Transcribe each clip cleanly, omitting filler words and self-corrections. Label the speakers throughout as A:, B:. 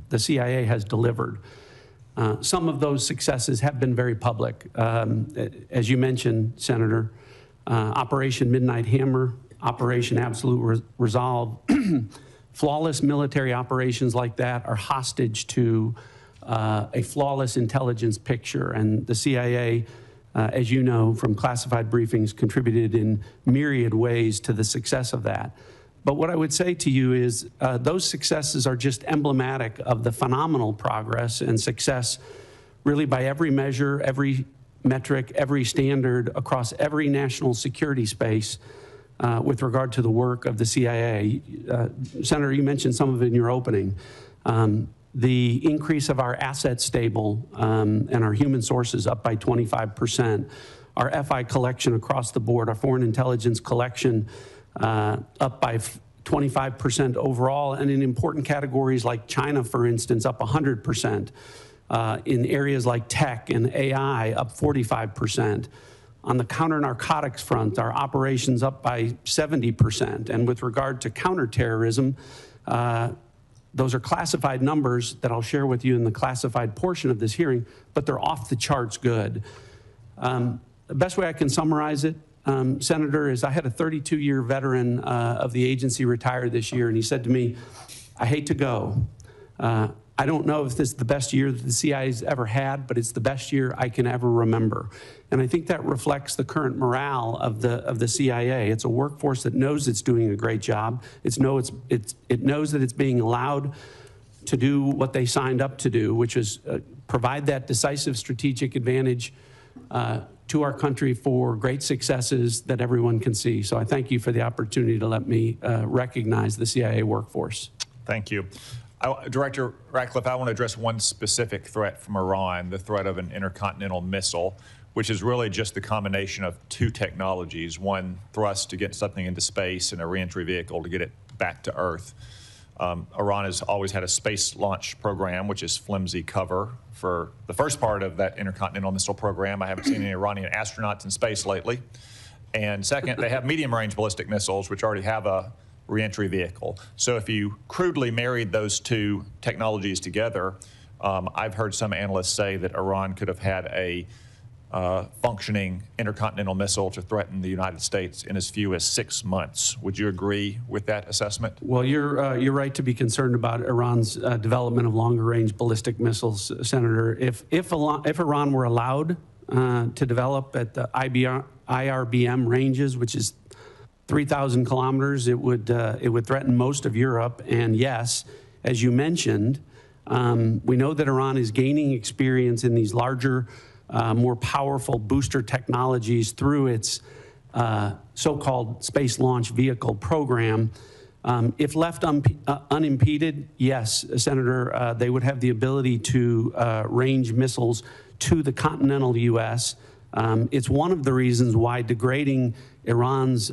A: the CIA has delivered. Some of those successes have been very public. As you mentioned, Senator, Operation Midnight Hammer, Operation Absolute Resolve, flawless military operations like that are hostage to a flawless intelligence picture. And the CIA, as you know from classified briefings, contributed in myriad ways to the success of that. But what I would say to you is those successes are just emblematic of the phenomenal progress and success really by every measure, every metric, every standard across every national security space with regard to the work of the CIA. Senator, you mentioned some of it in your opening. The increase of our asset stable and our human sources up by 25%, our FI collection across the board, our foreign intelligence collection up by 25% overall, and in important categories like China, for instance, up 100%. In areas like tech and AI, up 45%. On the counter-narcotics front, our operations up by 70%. And with regard to counterterrorism, those are classified numbers that I'll share with you in the classified portion of this hearing, but they're off the charts good. The best way I can summarize it, Senator, is I had a 32-year veteran of the agency retire this year, and he said to me, I hate to go. I don't know if this is the best year that the CIA's ever had, but it's the best year I can ever remember. And I think that reflects the current morale of the CIA. It's a workforce that knows it's doing a great job. It knows that it's being allowed to do what they signed up to do, which is provide that decisive strategic advantage to our country for great successes that everyone can see. So I thank you for the opportunity to let me recognize the CIA workforce.
B: Thank you. Director Ratcliffe, I want to address one specific threat from Iran, the threat of an intercontinental missile, which is really just the combination of two technologies, one thrust to get something into space and a reentry vehicle to get it back to Earth. Iran has always had a space launch program, which is flimsy cover for the first part of that intercontinental missile program. I haven't seen any Iranian astronauts in space lately. And second, they have medium-range ballistic missiles, which already have a reentry vehicle. So if you crudely married those two technologies together, I've heard some analysts say that Iran could have had a functioning intercontinental missile to threaten the United States in as few as 6 months. Would you agree with that assessment?
A: Well, you're right to be concerned about Iran's development of longer-range ballistic missiles, Senator. If Iran were allowed to develop at the IRBM ranges, which is 3,000 kilometers, it would threaten most of Europe. And yes, as you mentioned, we know that Iran is gaining experience in these larger, more powerful booster technologies through its so-called space launch vehicle program. If left unimpeded, yes, Senator, they would have the ability to range missiles to the continental U.S. It's one of the reasons why degrading Iran's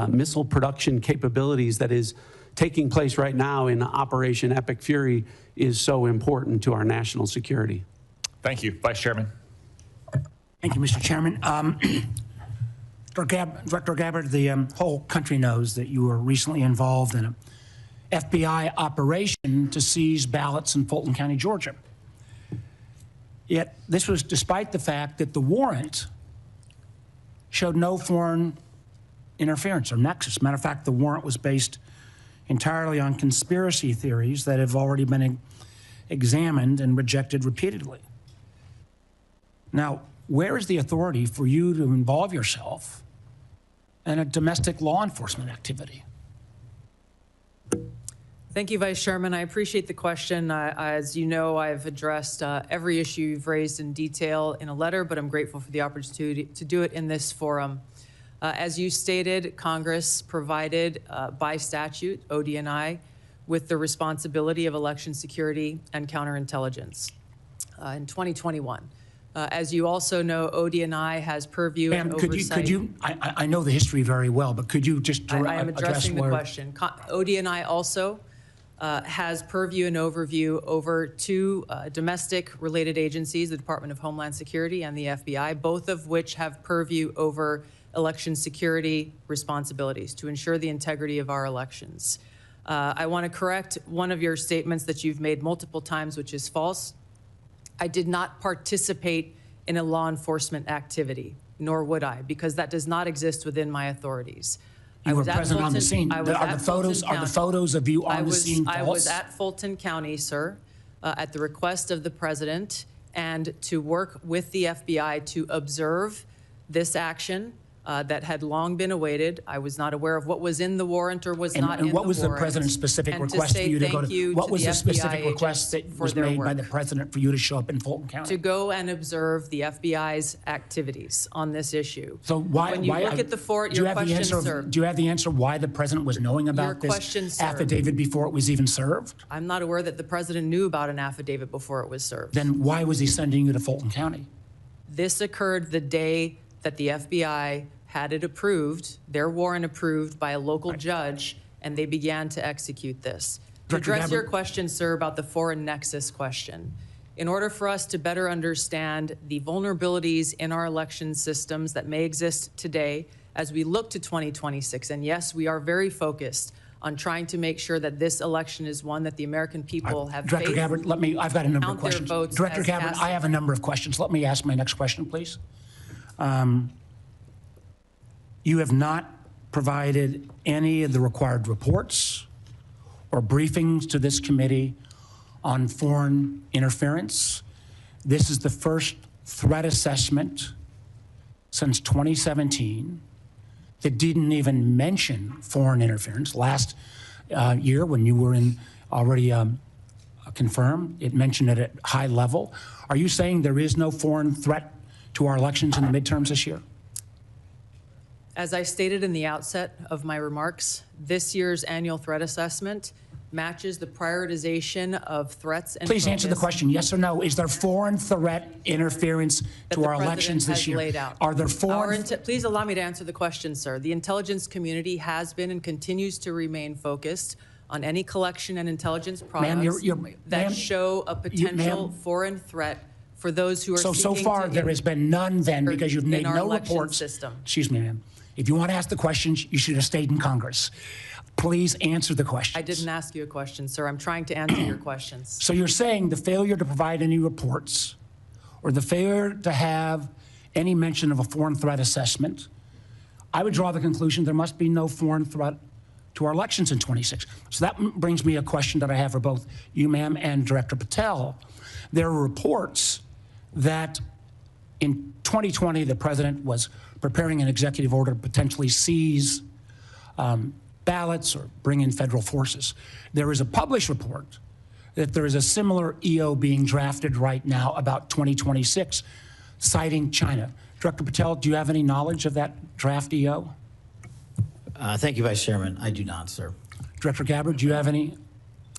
A: missile production capabilities that is taking place right now in Operation Epic Fury is so important to our national security.
B: Thank you. Vice Chairman.
C: Thank you, Mr. Chairman. Director Gabbard, the whole country knows that you were recently involved in an FBI operation to seize ballots in Fulton County, Georgia. Yet this was despite the fact that the warrant showed no foreign interference or nexus. Matter of fact, the warrant was based entirely on conspiracy theories that have already been examined and rejected repeatedly. Now, where is the authority for you to involve yourself in a domestic law enforcement activity?
D: Thank you, Vice Chairman. I appreciate the question. As you know, I've addressed every issue you've raised in detail in a letter, but I'm grateful for the opportunity to do it in this forum. As you stated, Congress provided by statute, ODNI, with the responsibility of election security and counterintelligence in 2021. As you also know, ODNI has purview and oversight.
C: I know the history very well, but could you just
D: I am addressing the question. ODNI also has purview and overview over two domestic related agencies, the Department of Homeland Security and the FBI, both of which have purview over election security responsibilities to ensure the integrity of our elections. I want to correct one of your statements that you've made multiple times, which is false. I did not participate in a law enforcement activity, nor would I, because that does not exist within my authorities.
C: You were present on the scene. Are the photos of you on the scene false?
D: I was at Fulton County, sir, at the request of the president, and to work with the FBI to observe this action that had long been awaited. I was not aware of what was in the warrant or was not in the warrant.
C: And what was the president's specific request for you to go to? What was the specific request that was made by the president for you to show up in Fulton County?
D: To go and observe the FBI's activities on this issue.
C: So why?
D: When you look at the fort, your question, sir.
C: Do you have the answer why the president was knowing about this affidavit before it was even served?
D: I'm not aware that the president knew about an affidavit before it was served.
C: Then why was he sending you to Fulton County?
D: This occurred the day that the FBI had it approved, their warrant approved by a local judge, and they began to execute this. To address your question, sir, about the foreign nexus question, in order for us to better understand the vulnerabilities in our election systems that may exist today as we look to 2026, and yes, we are very focused on trying to make sure that this election is one that the American people have faith.
C: Director Gabbard, I've got a number of questions. Director Gabbard, I have a number of questions. Let me ask my next question, please. You have not provided any of the required reports or briefings to this committee on foreign interference. This is the first threat assessment since 2017 that didn't even mention foreign interference. Last year, when you were already confirmed, it mentioned it at high level. Are you saying there is no foreign threat to our elections in the midterms this year?
D: As I stated in the outset of my remarks, this year's annual threat assessment matches the prioritization of threats and
C: Please answer the question, yes or no. Is there foreign threat interference to our elections this year?
D: Laid out.
C: Are there foreign...
D: Please allow me to answer the question, sir. The intelligence community has been and continues to remain focused on any collection and intelligence products that show a potential foreign threat for those who are seeking to...
C: So far, there has been none then, because you've made no reports.
D: System.
C: Excuse me, ma'am. If you want to ask the questions, you should have stayed in Congress. Please answer the questions.
D: I didn't ask you a question, sir. I'm trying to answer your questions.
C: So you're saying the failure to provide any reports or the failure to have any mention of a foreign threat assessment, I would draw the conclusion there must be no foreign threat to our elections in 26. So that brings me a question that I have for both you, ma'am, and Director Patel. There are reports that in 2020, the president was preparing an executive order to potentially seize ballots or bring in federal forces. There is a published report that there is a similar EO being drafted right now about 2026, citing China. Director Patel, do you have any knowledge of that draft EO?
E: Thank you, Vice Chairman. I do not, sir.
C: Director Gabbard, do you have any?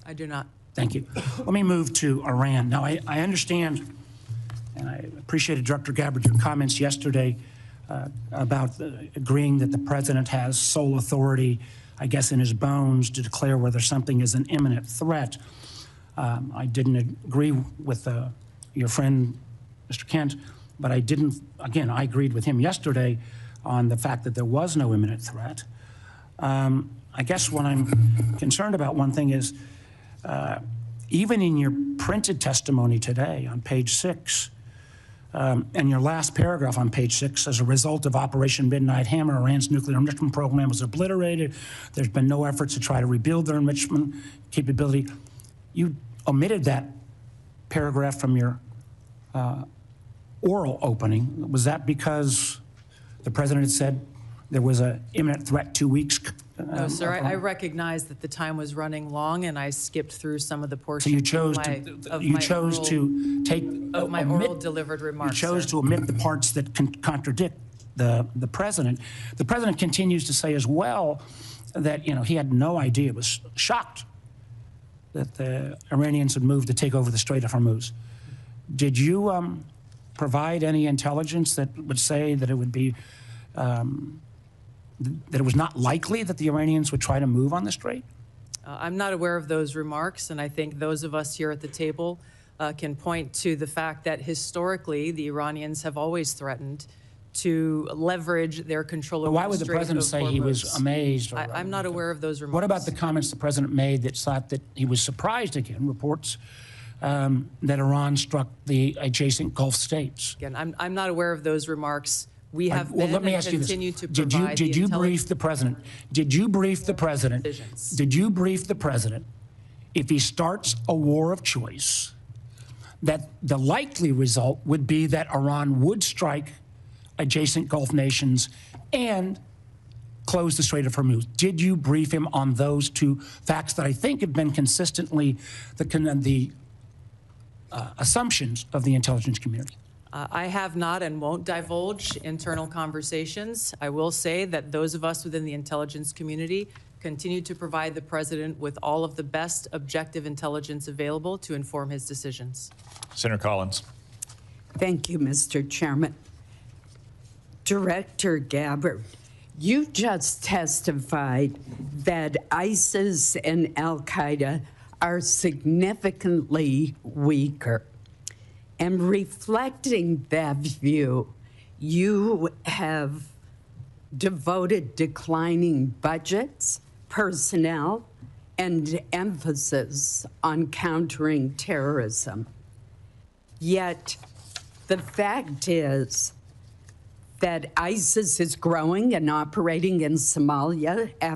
D: I do not.
C: Thank you. Let me move to Iran. Now, I understand, and I appreciated Director Gabbard, your comments yesterday about agreeing that the president has sole authority, I guess, in his bones to declare whether something is an imminent threat. I didn't agree with your friend, Mr. Kent, but I didn't, again, I agreed with him yesterday on the fact that there was no imminent threat. I guess what I'm concerned about, one thing is, even in your printed testimony today on page 6, and your last paragraph on page 6, as a result of Operation Midnight Hammer, Iran's nuclear enrichment program was obliterated. There's been no efforts to try to rebuild their enrichment capability. You omitted that paragraph from your oral opening. Was that because the president had said there was an imminent threat 2 weeks?
D: No, sir. I recognize that the time was running long, and I skipped through some of the portions.
C: So you chose to take
D: my oral delivered remarks.
C: You chose to omit the parts that contradict the president. The president continues to say as well that he had no idea, was shocked that the Iranians had moved to take over the Strait of Hormuz. Did you provide any intelligence that would say that it would be that it was not likely that the Iranians would try to move on the strait?
D: I'm not aware of those remarks, and I think those of us here at the table can point to the fact that historically the Iranians have always threatened to leverage their control over
C: Why would the president say he was
D: Hormuz.
C: amazed?
D: I'm not aware of those remarks.
C: What about the comments the president made that thought that he was surprised again? Reports that Iran struck the adjacent Gulf states.
D: Again, I'm not aware of those remarks. We have
C: Well,
D: been
C: let me
D: and
C: ask you this.
D: continue to provide
C: Did
D: the
C: you
D: intelligence
C: brief the president? Did you brief the president?
D: decisions.
C: Did you brief the president if he starts a war of choice, that the likely result would be that Iran would strike adjacent Gulf nations and close the Strait of Hormuz? Did you brief him on those two facts that I think have been consistently the assumptions of the intelligence community?
D: I have not and won't divulge internal conversations. I will say that those of us within the intelligence community continue to provide the president with all of the best objective intelligence available to inform his decisions.
B: Senator Collins.
F: Thank you, Mr. Chairman. Director Gabbard, you just testified that ISIS and al-Qaeda are significantly weaker. And reflecting that view, you have devoted declining budgets, personnel, and emphasis on countering terrorism. Yet, the fact is that ISIS is growing and operating in Somalia